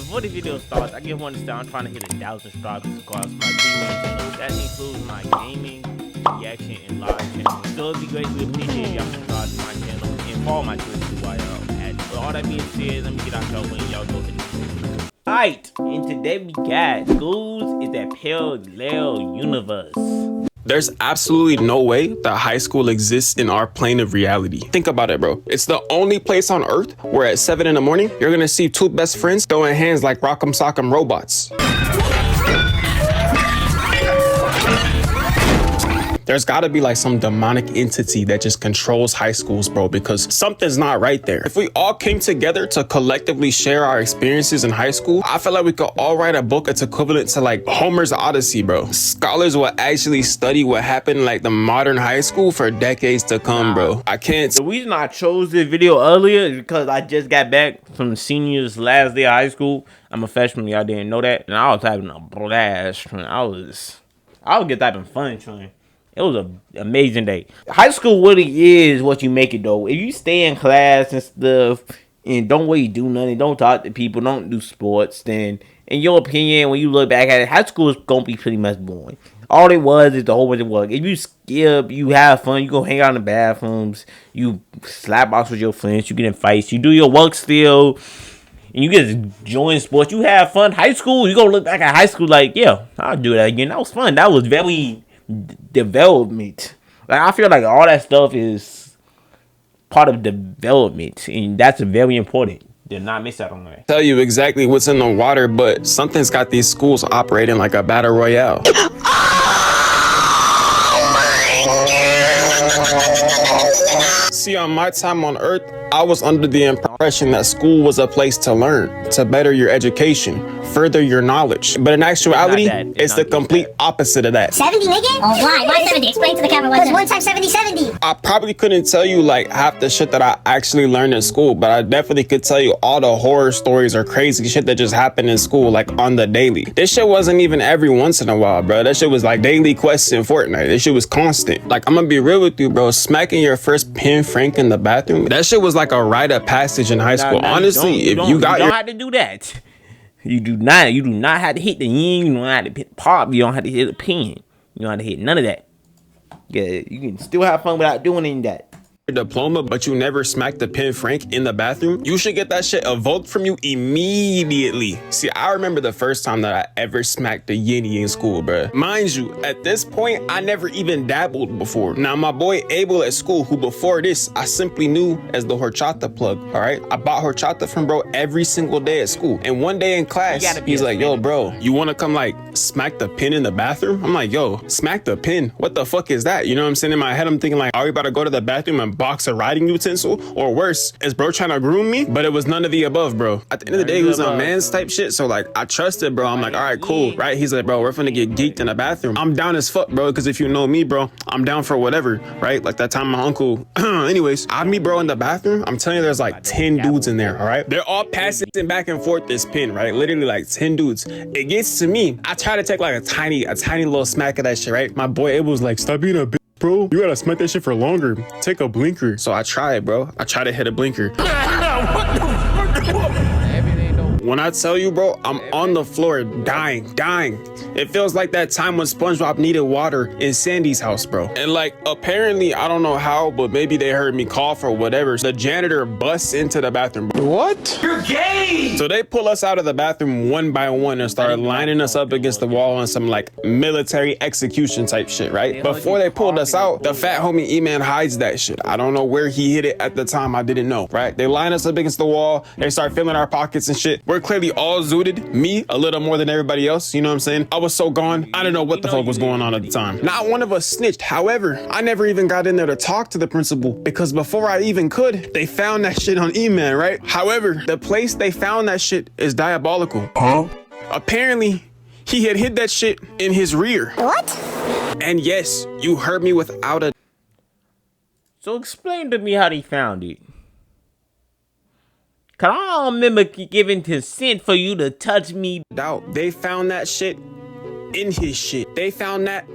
before the video starts, I just want to say I'm trying to hit 1,000 subscribers across my gaming channel. That includes my gaming, reaction, and live channel. So it'd be greatly appreciated if y'all subscribe to my channel and follow my Twitter while y'all at it. With all that being said, let me get out y'all way and y'all go hit it. Alright, and today we got schools is that parallel universe. There's absolutely no way that high school exists in our plane of reality. Think about it, bro. It's the only place on earth where at 7 in the morning, you're gonna see two best friends throwing hands like Rock'em Sock'em robots. There's gotta be like some demonic entity that just controls high schools, bro, because something's not right there. If we all came together to collectively share our experiences in high school, I feel like we could all write a book that's equivalent to like Homer's Odyssey, bro. Scholars will actually study what happened in like the modern high school for decades to come, bro. I can't. The reason I chose this video earlier is because I just got back from the seniors' last day of high school. I'm a freshman, y'all didn't know that. And I was having a blast. I was just having fun, trying. It was an amazing day. High school really is what you make it, though. If you stay in class and stuff and don't really do nothing, don't talk to people, don't do sports, then in your opinion, when you look back at it, high school is going to be pretty much boring. All it was is the whole bunch of work. If you skip, you have fun, you go hang out in the bathrooms, you slap box with your friends, you get in fights, you do your work still, and you get to join sports, you have fun. High school, you going to look back at high school like, yeah, I'll do that again. That was fun. That was very development. Like, I feel like all that stuff is part of development, and that's very important. Did not miss out on that. Tell you exactly what's in the water, but something's got these schools operating like a battle royale. See, on my time on earth, I was under the impression that school was a place to learn, to better your education, further your knowledge. But in actuality, it's the complete opposite of that. 70, nigga? Oh, why? Why 70? Explain to the camera why. Because 1 times 70, 70. I probably couldn't tell you like half the shit that I actually learned in school, but I definitely could tell you all the horror stories or crazy shit that just happened in school, like on the daily. This shit wasn't even every once in a while, bro. That shit was like daily quests in Fortnite. This shit was constant. Like, I'm gonna be real with you, bro. Smacking your first pin Frank in the bathroom, that shit was like a rite of passage in high school. Honestly, if you don't have to do that. You do not have to hit the yin, you don't have to hit pop, you don't have to hit the pin. You don't have to hit none of that. Yeah, you can still have fun without doing any of that. Diploma, but you never smacked the pin Frank in the bathroom, you should get that shit evoked from you immediately. See, I remember the first time that I ever smacked the yinny in school, bruh. Mind you, at this point, I never even dabbled before. Now, my boy Abel at school, who before this, I simply knew as the horchata plug, all right? I bought horchata from bro every single day at school. And one day in class, he's like, yo, bro, you wanna come like smack the pin in the bathroom? I'm like, yo, smack the pin? What the fuck is that? You know what I'm saying? In my head, I'm thinking like, are we about to go to the bathroom and box a writing utensil, or worse, is bro trying to groom me? But it was none of the above, bro. At the end of the day, it was a man's type shit, so like I trusted, bro. I'm like, all right, cool, right? He's like, bro, we're finna get geeked in the bathroom. I'm down as fuck, bro, because if you know me, bro, I'm down for whatever, right? Like that time my uncle anyways, I meet bro in the bathroom. I'm telling you, there's like 10 dudes in there, all right? They're all passing back and forth this pin, right? Literally like 10 dudes. It gets to me, I try to take like a tiny little smack of that shit, right? My boy Abel was like, stop being a bitch, bro. You gotta smack that shit for longer. Take a blinker. So I tried, bro. I tried to hit a blinker. When I tell you, bro, I'm on the floor dying. It feels like that time when SpongeBob needed water in Sandy's house, bro. And like, apparently, I don't know how, but maybe they heard me cough or whatever. The janitor busts into the bathroom, bro. What? You're gay! So they pull us out of the bathroom one by one and start lining us up against the wall on some like military execution type shit, right? Before they pulled us out, the fat homie E-Man hides that shit. I don't know where he hid it at the time. I didn't know, right? They line us up against the wall. They start filling our pockets and shit. We're clearly all zooted. Me, a little more than everybody else. You know what I'm saying? I was so gone. I didn't know what the fuck was going on at the time. Not one of us snitched. However, I never even got in there to talk to the principal because before I even could, they found that shit on E-Man, right? However, the place they found that shit is diabolical. Huh? Apparently, he had hid that shit in his rear. What? And yes, you heard me without a... So explain to me how they found it. Cause I don't remember giving consent for you to touch me. doubt. They found that shit in his shit. They found that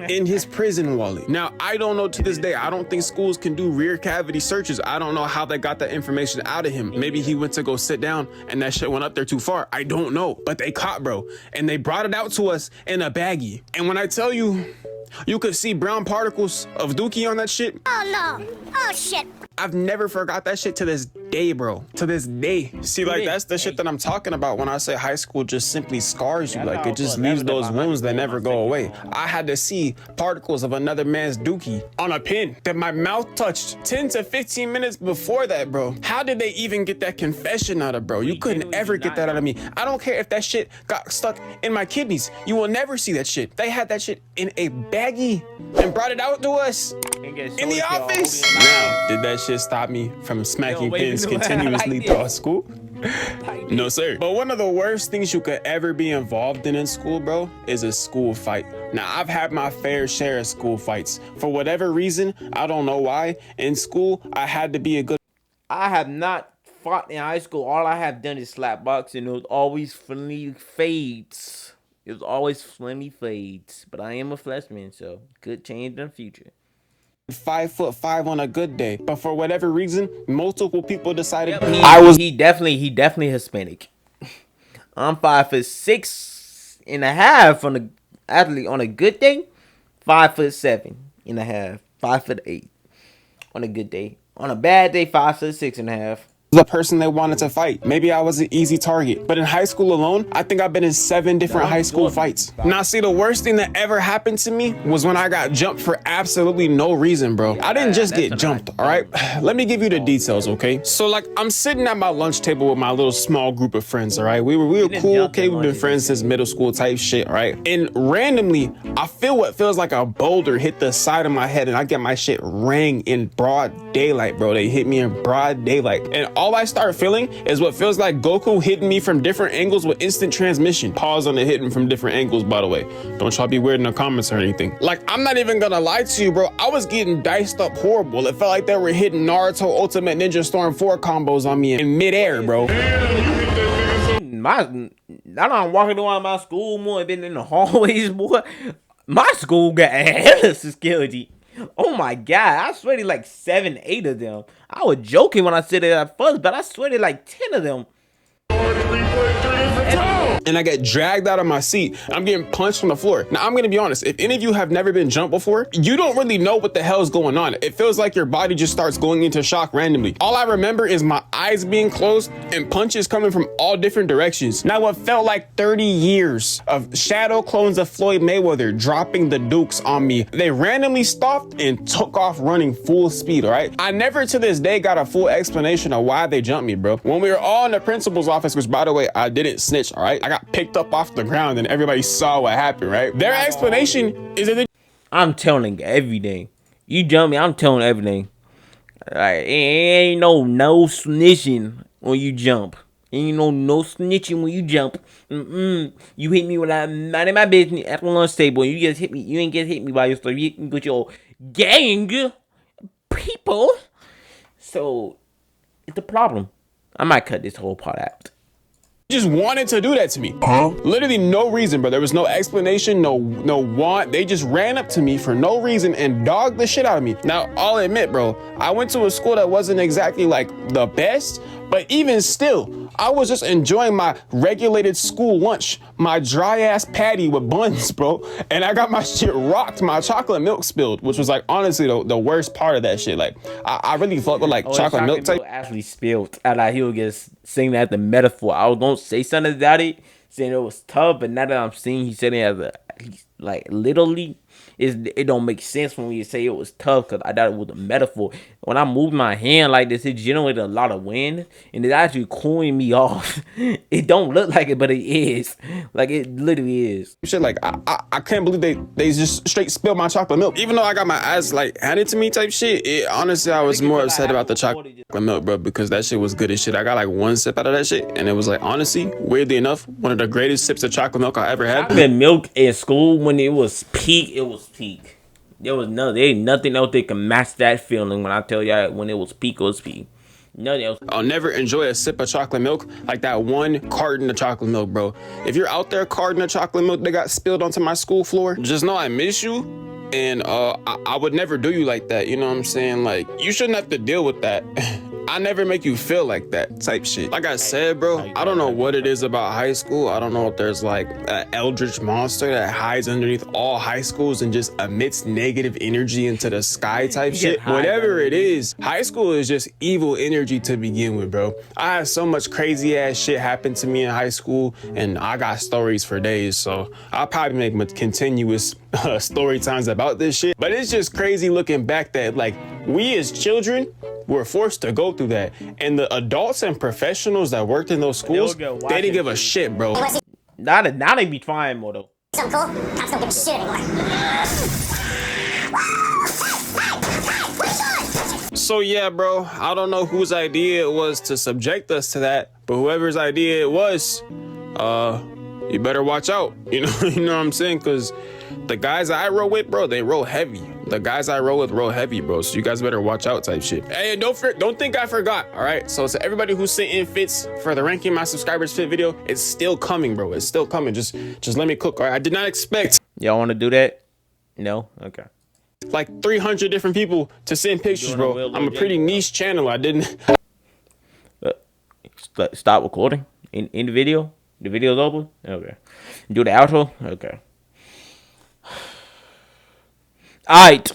in his prison wallet. Now, I don't know to this day. I don't think schools can do rear cavity searches. I don't know how they got that information out of him. Maybe he went to go sit down and that shit went up there too far. I don't know. But they caught bro. And they brought it out to us in a baggie. And when I tell you, you could see brown particles of dookie on that shit. Oh no. Oh shit. I've never forgot that shit to this day, bro. To this day. See, like, that's the shit that I'm talking about when I say high school just simply scars you. Like, it just leaves those wounds that never go away. I had to see particles of another man's dookie on a pin that my mouth touched 10 to 15 minutes before that, bro. How did they even get that confession out of, bro? You couldn't ever get that out of me. I don't care if that shit got stuck in my kidneys. You will never see that shit. They had that shit in a baggie and brought it out to us in the office. Now, did that shit stop me from smacking pins continuously throughout school? No, sir. But one of the worst things you could ever be involved in school, bro, is a school fight. Now, I've had my fair share of school fights. For whatever reason, I don't know why, in school, I had to be a good... I have not fought in high school. All I have done is slap boxing. It was always friendly fades. It was always friendly fades. But I am a freshman, so could change in the future. 5'5" on a good day, but for whatever reason, multiple people decided he definitely Hispanic. I'm 5'6.5" on a athlete on a good day, 5'7.5", 5'8" on a good day. On a bad day, 5'6.5". the person they wanted to fight. Maybe I was an easy target, but in high school alone, I think I've been in 7 different high school fights. Now, see, the worst thing that ever happened to me was when I got jumped for absolutely no reason, bro. I didn't just get jumped, all right? Let me give you the details, okay? So, like, I'm sitting at my lunch table with my little small group of friends, all right? We were cool, okay? We've been friends since middle school type shit, all right? And randomly, I feel what feels like a boulder hit the side of my head, and I get my shit rang in broad daylight, bro. They hit me in broad daylight. And all I start feeling is what feels like Goku hitting me from different angles with instant transmission. Pause on the hitting from different angles, by the way. Don't y'all be weird in the comments or anything. Like, I'm not even gonna lie to you, bro. I was getting diced up horrible. It felt like they were hitting Naruto Ultimate Ninja Storm 4 combos on me in midair, bro. I'm walking around my school more than in the hallways, boy. My school got hella security. Oh my god, I sweated like 7, 8 of them. I was joking when I said it at first, but I sweated like 10 of them. And I get dragged out of my seat. I'm getting punched from the floor. Now, I'm gonna be honest, if any of you have never been jumped before, you don't really know what the hell is going on. It feels like your body just starts going into shock randomly. All I remember is my eyes being closed and punches coming from all different directions. Now, what felt like 30 years of shadow clones of Floyd Mayweather dropping the dukes on me, they randomly stopped and took off running full speed, all right? I never to this day got a full explanation of why they jumped me, bro. When we were all in the principal's office, which by the way, I didn't snitch, all right? I got picked up off the ground and everybody saw what happened, right? Their explanation is that I'm telling everything. You jump me, I'm telling everything. Like, ain't no snitching when you jump. Ain't no snitching when you jump. You hit me when I'm not in my business at the lunch table. You just hit me. You ain't just hit me by yourself. You hit me with your gang people. So it's a problem. I might cut this whole part out. just wanted to do that to me. Literally no reason, bro. There was no explanation, no want. They just ran up to me for no reason and dogged the shit out of me. Now, I'll admit, bro, I went to a school that wasn't exactly like the best, but even still, I was just enjoying my regulated school lunch, my dry ass patty with buns, bro. And I got my shit rocked, my chocolate milk spilled, which was like honestly the worst part of that shit. Like I really fuck with like chocolate milk type. Actually spilled. And like he would just sing that as the metaphor. I was gonna say something about it, saying it was tough, but now that I'm seeing he said it as a like literally, it don't make sense when we say it was tough because I thought it was a metaphor. When I moved my hand like this, it generated a lot of wind and it's actually cooling me off. It don't look like it, but it is. Like it literally is. Shit, like I can't believe they just straight spilled my chocolate milk. Even though I got my ass like handed to me type shit, honestly I was more upset about the chocolate milk, bro, because that shit was good as shit. I got like one sip out of that shit and it was like honestly, weirdly enough, one of the greatest sips of chocolate milk I ever had. Chocolate milk in school when it was peak, it was peak. There ain't nothing else that can match that feeling when I tell y'all when it was peak, it was peak. Nothing else. I'll never enjoy a sip of chocolate milk like that one carton of chocolate milk, bro. If you're out there, carton of chocolate milk that got spilled onto my school floor, just know I miss you. And I would never do you like that. You know what I'm saying? Like, you shouldn't have to deal with that. I never make you feel like that type shit. Like I said, bro, I don't know what it is about high school. I don't know if there's like an eldritch monster that hides underneath all high schools and just emits negative energy into the sky type shit. Whatever it is, high school is just evil energy to begin with, bro. I had so much crazy ass shit happen to me in high school, and I got stories for days. So I'll probably make continuous story times about this shit. But it's just crazy looking back that like we as children were forced to go through that, and the adults and professionals that worked in those schools, they didn't give a shit, bro. Now they be trying more though. So cool, cops don't give a shit anymore. So yeah, bro, I don't know whose idea it was to subject us to that, but whoever's idea it was, you better watch out. You know what I'm saying? Because the guys I roll with, bro, they roll heavy. The guys I roll with roll heavy, bro. So you guys better watch out type shit. Hey, don't think I forgot, all right? So to everybody who sent in fits for the ranking my subscribers fit video, it's still coming, bro. It's still coming. Just let me cook, all right? I did not expect. Y'all want to do that? No? Okay. Like 300 different people to send pictures, bro. I'm a pretty niche channel. I didn't. Stop recording in the video. The video's over. Okay. Do the outro. Okay. Alright.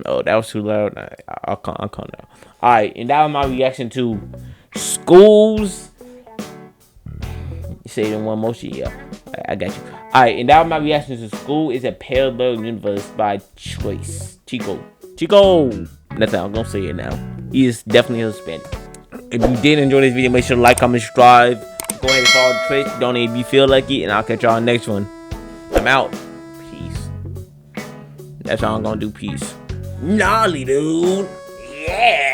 Oh, that was too loud. I'll calm down. Alright, and that was my reaction to schools. You say it in one motion? Yeah. I got you. Alright, and that was my reaction to School is a Parallel Universe by Choice. Chico. That's how I'm gonna say it now. He is definitely Hispanic. If you did enjoy this video, make sure to like, comment, subscribe. Go ahead and follow the Twitch. Donate if you feel like it. And I'll catch y'all on the next one. I'm out. Peace. That's how I'm gonna do. Peace. Gnarly, dude. Yeah.